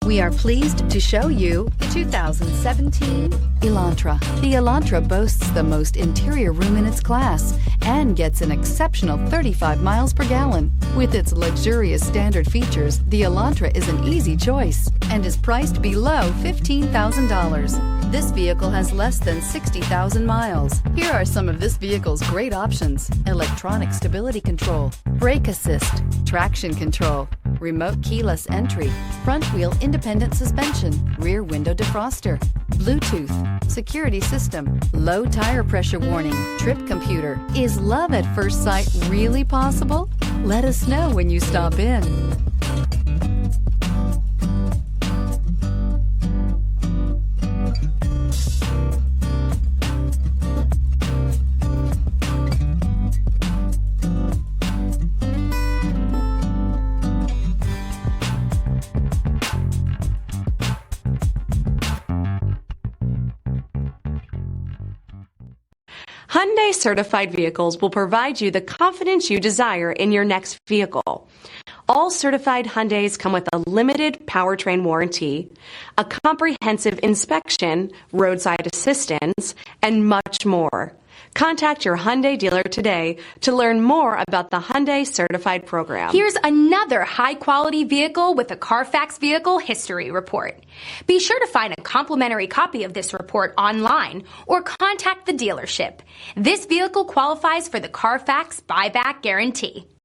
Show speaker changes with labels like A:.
A: We are pleased to show you the 2017 Elantra. The Elantra boasts the most interior room in its class and gets an exceptional 35 miles per gallon. With its luxurious standard features, the Elantra is an easy choice and is priced below $15,000. This vehicle has less than 60,000 miles. Here are some of this vehicle's great options: electronic stability control, brake assist, traction control, remote keyless entry, front wheel independent suspension, rear window defroster, Bluetooth, security system, low tire pressure warning, trip computer. Is love at first sight really possible? Let us know when you stop in.
B: Hyundai certified vehicles will provide you the confidence you desire in your next vehicle. All certified Hyundais come with a limited powertrain warranty, a comprehensive inspection, roadside assistance, and much more. Contact your Hyundai dealer today to learn more about the Hyundai Certified Program.
C: Here's another high-quality vehicle with a CARFAX Vehicle History Report. Be sure to find a complimentary copy of this report online or contact the dealership. This vehicle qualifies for the CARFAX Buyback Guarantee.